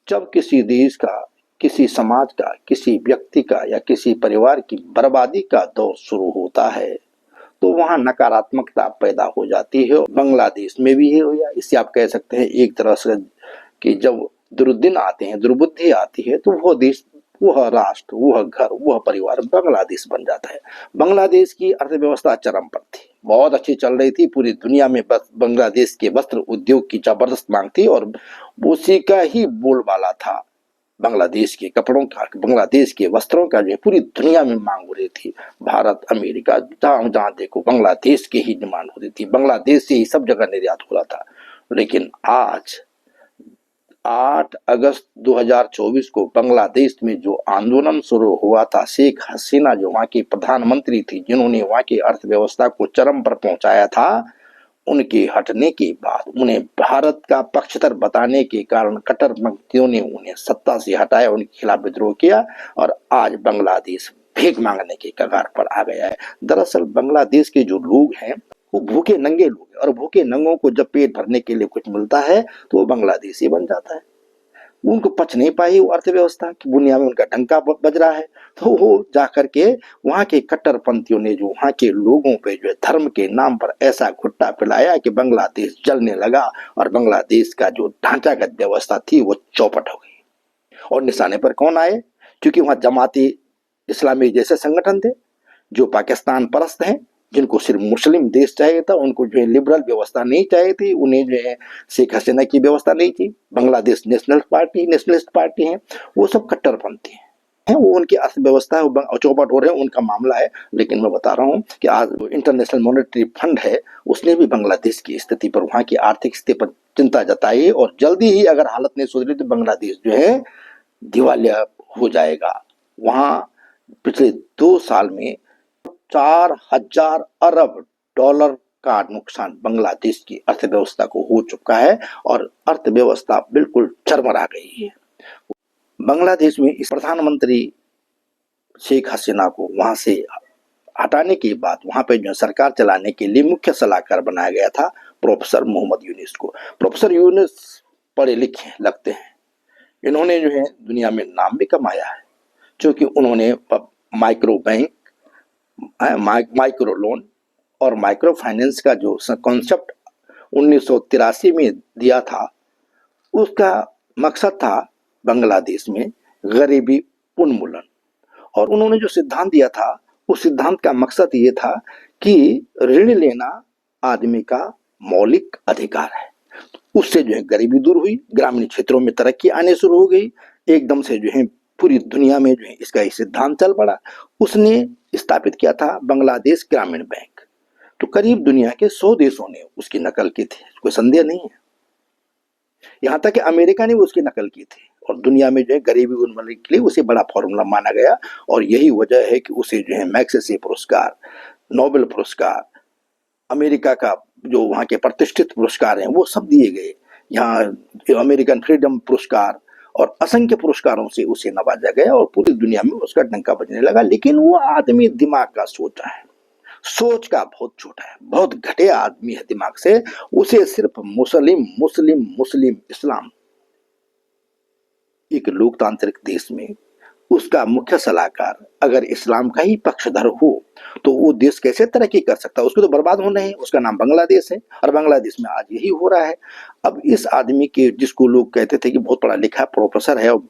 जब किसी देश का, किसी समाज का, किसी व्यक्ति का या किसी परिवार की बर्बादी का दौर शुरू होता है तो वहां नकारात्मकता पैदा हो जाती है। बांग्लादेश में भी है, या इससे आप कह सकते हैं एक तरह से कि जब दुर्दिन आते हैं, दुर्बुद्धि आती है, तो वह देश, वह राष्ट्र, वह घर, वह परिवार बांग्लादेश बन जाता है। बांग्लादेश की अर्थव्यवस्था चरम पर थी, बहुत अच्छी चल रही थी, पूरी दुनिया में बस बांग्लादेश के वस्त्र उद्योग की जबरदस्त मांग थी और उसी का ही बोलबाला था। बांग्लादेश के कपड़ों का, बांग्लादेश के वस्त्रों का जो पूरी दुनिया में मांग हो रही थी। भारत, अमेरिका, जहां जहां देखो बांग्लादेश की ही डिमांड हो रही थी, बांग्लादेश से ही सब जगह निर्यात हो रहा था। लेकिन आज 8 अगस्त 2024 को बांग्लादेश में जो आंदोलन शुरू हुआ था, शेख हसीना जो वहां की प्रधानमंत्री थी, जिन्होंने वहां की अर्थव्यवस्था को चरम पर पहुंचाया था, उनके हटने के बाद, उन्हें भारत का पक्षधर बताने के कारण कट्टरपंथियों ने उन्हें सत्ता से हटाया, उनके खिलाफ विद्रोह किया और आज बांग्लादेश भीख मांगने के कगार पर आ गया है। दरअसल बांग्लादेश के जो लोग हैं वो भूखे नंगे लोग हैं और भूखे नंगों को जब पेट भरने के लिए कुछ मिलता है तो वो बांग्लादेशी बन जाता है। उनको पच नहीं पाई वो अर्थव्यवस्था की, दुनिया में उनका डंका बज रहा है, तो वो जाकर के वहां के कट्टरपंथियों ने जो वहां के लोगों पे जो है धर्म के नाम पर ऐसा घुट्टा पिलाया कि बांग्लादेश जलने लगा और बांग्लादेश का जो ढांचागत व्यवस्था थी वो चौपट हो गई। और निशाने पर कौन आए? क्योंकि वहां जमाती इस्लामी जैसे संगठन थे जो पाकिस्तान परस्त हैं, जिनको सिर्फ मुस्लिम देश चाहिए था, उनको जो है लिबरल व्यवस्था नहीं चाहिए थी, उन्हें जो है शेख हसीना की व्यवस्था नहीं थी। बांग्लादेश नेशनलिस्ट पार्टी है, वो सब कट्टरपंथी हैं, वो उनकी अर्थव्यवस्था चौपट हो रहे हैं, उनका मामला है। लेकिन मैं बता रहा हूँ कि आज इंटरनेशनल मॉनेटरी फंड है, उसने भी बांग्लादेश की स्थिति पर, वहां की आर्थिक स्थिति पर चिंता जताई और जल्दी ही अगर हालत नहीं सुधरी तो बांग्लादेश जो है दिवालिया हो जाएगा। वहां पिछले 2 साल में 4,000 अरब डॉलर का नुकसान बांग्लादेश की अर्थव्यवस्था को हो चुका है और अर्थव्यवस्था बिल्कुल चरमरा गई है। बांग्लादेश में इस प्रधानमंत्री शेख हसीना को वहां से हटाने के बाद वहां पे जो सरकार चलाने के लिए मुख्य सलाहकार बनाया गया था प्रोफेसर मोहम्मद यूनिस को। प्रोफेसर यूनिस पढ़े लिखे लगते हैं, इन्होंने जो है दुनिया में नाम भी कमाया है, क्योंकि उन्होंने माइक्रो बैंक, माइक्रो लोन और माइक्रो फाइनेंस का जो कॉन्सेप्ट 1983 में दिया था, उसका मकसद था बांग्लादेश में गरीबी उन्मूलन। और उन्होंने जो सिद्धांत दिया था, उस सिद्धांत का मकसद ये था कि ऋण लेना आदमी का मौलिक अधिकार है। उससे जो है गरीबी दूर हुई, ग्रामीण क्षेत्रों में तरक्की आने शुरू हो गई, एकदम से जो है पूरी दुनिया में जो है इसका एक सिद्धांत चल पड़ा। उसने स्थापित किया था बांग्लादेश ग्रामीण बैंक। तो करीब दुनिया के 100 देशों ने उसकी नकल की थी, कोई संदेह नहीं है। यहाँ तक कि अमेरिका ने भी उसकी नकल की थी और दुनिया में जो है गरीबी उन्मूलन के लिए उसे बड़ा फॉर्मूला माना गया और यही वजह है कि उसे जो है मैग्सेसे पुरस्कार, नोबेल पुरस्कार, अमेरिका का जो वहाँ के प्रतिष्ठित पुरस्कार हैं वो सब दिए गए। यहाँ अमेरिकन फ्रीडम पुरस्कार और असंख्य पुरस्कारों से उसे नवाजा गया और पूरी दुनिया में उसका डंका बजने लगा। लेकिन वो आदमी दिमाग का सोचा है, सोच का बहुत छोटा है, बहुत घटिया आदमी है दिमाग से। उसे सिर्फ मुस्लिम मुस्लिम मुस्लिम इस्लाम, एक लोकतांत्रिक देश में उसका मुख्य सलाहकार अगर इस्लाम का ही पक्षधर हो तो वो देश कैसे तरक्की कर सकता है? उसको तो बर्बाद होना है। उसका नाम बांग्लादेश है और बांग्लादेश में आज यही हो रहा है। अब इस आदमी के, जिसको लोग कहते थे कि बहुत पढ़ा लिखा प्रोफेसर है और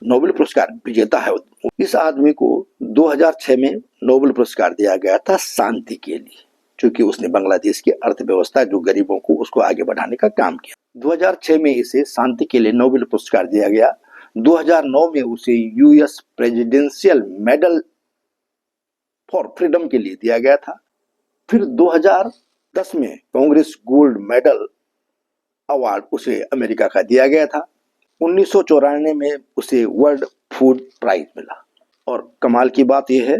नोबेल पुरस्कार विजेता है, इस आदमी को 2006 में नोबेल पुरस्कार दिया गया था शांति के लिए, क्योंकि उसने बांग्लादेश की अर्थव्यवस्था, जो गरीबों को, उसको आगे बढ़ाने का काम किया। 2006 में इसे शांति के लिए नोबेल पुरस्कार दिया गया। 2009 में उसे US presidential medal for freedom के लिए दिया गया था। फिर 2010 में कांग्रेस गोल्ड मेडल अवार्ड उसे अमेरिका का दिया गया था। 1994 में उसे वर्ल्ड फूड प्राइज मिला। और कमाल की बात यह है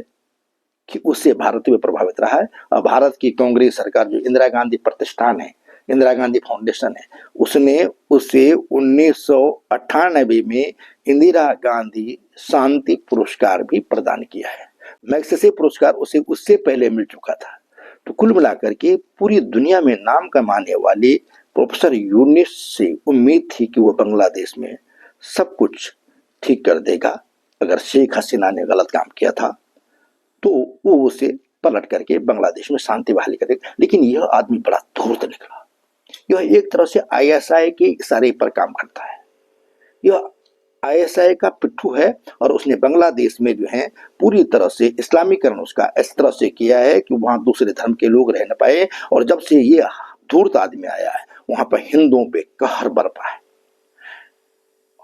कि उससे भारत भी प्रभावित रहा है। और भारत की कांग्रेस सरकार, जो इंदिरा गांधी प्रतिष्ठान है, इंदिरा गांधी फाउंडेशन है, उसने उसे 1998 में इंदिरा गांधी शांति पुरस्कार भी प्रदान किया है। मैग्सेसे पुरस्कार उसे उससे पहले मिल चुका था। तो कुल मिलाकर के पूरी दुनिया में नाम कमाने वाले प्रोफेसर यूनिस से उम्मीद थी कि वो बांग्लादेश में सब कुछ ठीक कर देगा। अगर शेख हसीना ने गलत काम किया था तो वो उसे पलट करके बांग्लादेश में शांति बहाली करेगा। लेकिन यह आदमी बड़ा धूर्त निकला। यह एक तरह से आईएसआई के इशारे पर काम करता है। यह आईएसआई का पिट्ठू है और उसने बांग्लादेश में जो है पूरी तरह से इस्लामीकरण उसका इस तरह से किया है कि वहां दूसरे धर्म के लोग रह न पाए। और जब से ये धूर्त आदमी आया है वहां पर हिंदुओं पे कहर बरपा है।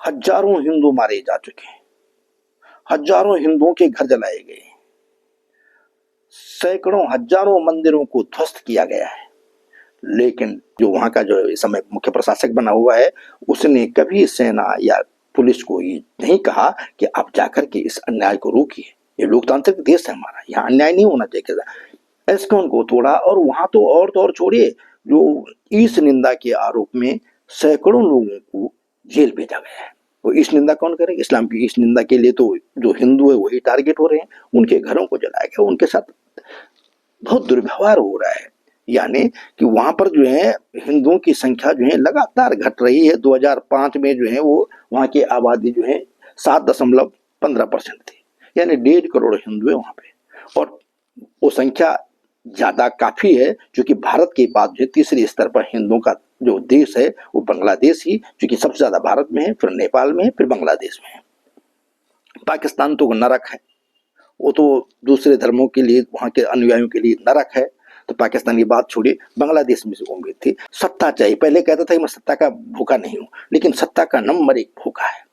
हजारों हिंदू मारे जा चुके हैं, हजारों हिंदुओं के घर जलाए गए, सैकड़ों हजारों मंदिरों को ध्वस्त किया गया है। लेकिन जो वहां का जो इस समय मुख्य प्रशासक बना हुआ है उसने कभी सेना या पुलिस को ये नहीं कहा कि आप जाकर के इस अन्याय को रोकिए। ये लोकतांत्रिक देश है हमारा, यहाँ अन्याय नहीं होना चाहिए। एस्कॉन को तोड़ा और वहां तो और छोड़िए, जो इस निंदा के आरोप में सैकड़ों लोगों को जेल भेजा गया है। वो इस निंदा कौन करे? इस्लाम की इस निंदा के लिए तो जो हिंदू है वही टारगेट हो रहे हैं। उनके घरों को जलाया गया, उनके साथ बहुत दुर्व्यवहार हो रहा है। यानी कि वहां पर जो है हिंदुओं की संख्या जो है लगातार घट रही है। 2005 में जो है वो वहां की आबादी जो है 7.15% थी, यानी 1.5 करोड़ हिंदू है वहां पे। और वो संख्या ज्यादा काफी है क्योंकि भारत के बाद जो तीसरे स्तर पर हिंदुओं का जो देश है वो बांग्लादेश ही, क्योंकि सबसे ज्यादा भारत में है, फिर नेपाल में है, फिर बांग्लादेश में है। पाकिस्तान तो नरक है, वो तो दूसरे धर्मों के लिए वहां के अनुयायियों के लिए नरक है। तो पाकिस्तान की बात छोड़िए, बांग्लादेश में से उम्मीद थी सत्ता चाहिए। पहले कहता था कि मैं सत्ता का भूखा नहीं हूं, लेकिन सत्ता का नंबर एक भूखा है।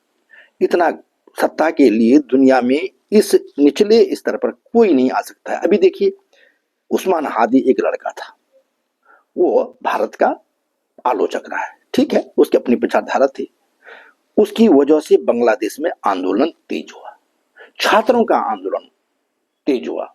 इतना सत्ता के लिए दुनिया में इस निचले स्तर पर कोई नहीं आ सकता है। अभी देखिए, उस्मान हादी एक लड़का था, वो भारत का आलोचक रहा है, ठीक है, उसकी अपनी विचारधारा थी। उसकी वजह से बांग्लादेश में आंदोलन तेज हुआ, छात्रों का आंदोलन तेज हुआ।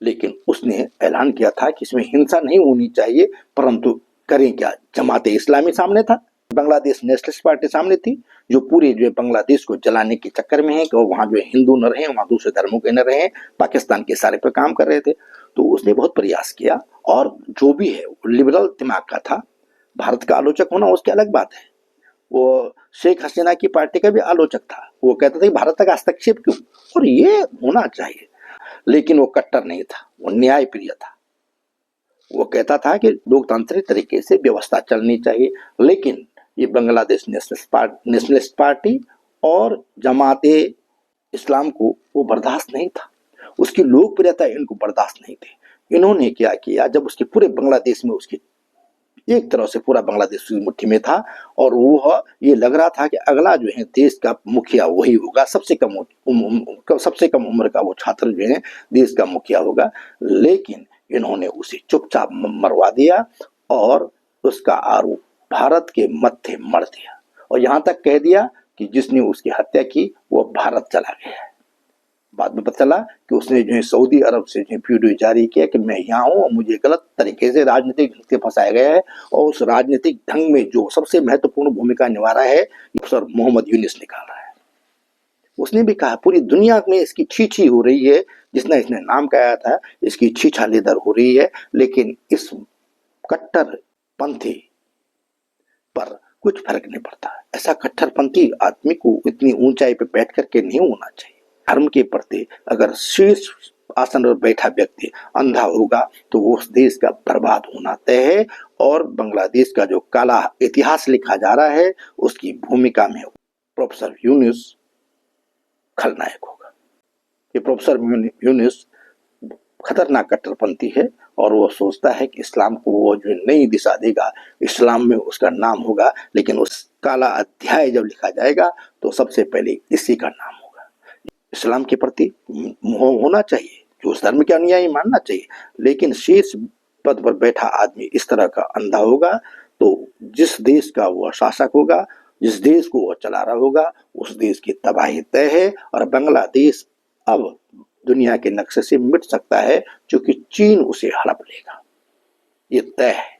लेकिन उसने ऐलान किया था कि इसमें हिंसा नहीं होनी चाहिए, परंतु करें क्या? जमाते इस्लामी सामने था, बांग्लादेश नेशनलिस्ट पार्टी सामने थी, जो पूरे जो बांग्लादेश को जलाने के चक्कर में है कि वहां जो हिंदू न रहे, वहां दूसरे धर्मों के न रहे, पाकिस्तान के सारे पर काम कर रहे थे। तो उसने बहुत प्रयास किया और जो भी है लिबरल दिमाग का था। भारत का आलोचक होना उसकी अलग बात है। वो शेख हसीना की पार्टी का भी आलोचक था। वो कहता था कि भारत का हस्तक्षेप क्यों, और ये होना चाहिए। लेकिन वो कट्टर नहीं था, वो न्याय प्रिय था। वो कहता था कि लोकतांत्रिक तरीके से व्यवस्था चलनी चाहिए। लेकिन ये बांग्लादेश नेशनलिस्ट पार्टी और जमाते इस्लाम को वो बर्दाश्त नहीं था, उसकी लोकप्रियता इनको बर्दाश्त नहीं थी। इन्होंने क्या किया, जब उसके पूरे बांग्लादेश में उसकी एक तरह से पूरा बांग्लादेश की मुट्ठी में था और वो ये लग रहा था कि अगला जो है देश का मुखिया वही होगा, सबसे कम उम्र का वो छात्र जो है देश का मुखिया होगा। लेकिन इन्होंने उसे चुपचाप मरवा दिया और उसका आरोप भारत के मत्थे मर दिया, और यहाँ तक कह दिया कि जिसने उसकी हत्या की वो भारत चला गया है। बाद में पता चला कि उसने जो है सऊदी अरब से जो वीडियो जारी किया कि मैं यहाँ हूँ, मुझे गलत तरीके से राजनीतिक ढंग से फंसाया गया है। और उस राजनीतिक ढंग में जो सबसे महत्वपूर्ण भूमिका निभा रहा है सर मोहम्मद यूनिस निकाल रहा है। उसने भी कहा पूरी दुनिया में इसकी छीछी हो रही है, जिसने इसने नाम कहा था इसकी छीछालेदर हो रही है। लेकिन इस कट्टरपंथी पर कुछ फर्क नहीं पड़ता। ऐसा कट्टरपंथी आदमी को इतनी ऊंचाई पे बैठ करके नहीं होना चाहिए। धर्म के प्रति अगर शीर्ष आसन पर बैठा व्यक्ति अंधा होगा तो वो उस देश का बर्बाद होना तय है। और बांग्लादेश का जो काला इतिहास लिखा जा रहा है उसकी भूमिका में प्रोफेसर यूनुस खलनायक होगा। ये प्रोफेसर यूनुस खतरनाक कट्टरपंथी है और वो सोचता है कि इस्लाम को वो जो नई दिशा देगा, इस्लाम में उसका नाम होगा। लेकिन उस काला अध्याय जब लिखा जाएगा तो सबसे पहले इसी का नाम होगा। इस्लाम के प्रति मोह होना चाहिए, जो उस धर्म के अनुयायी मानना चाहिए। लेकिन शीर्ष पद पर बैठा आदमी इस तरह का अंधा होगा तो जिस देश का वो शासक होगा, जिस देश को वो चला रहा होगा, उस देश की तबाही तय है। और बांग्लादेश अब दुनिया के नक्शे से मिट सकता है क्योंकि चीन उसे हड़प लेगा, ये तय है।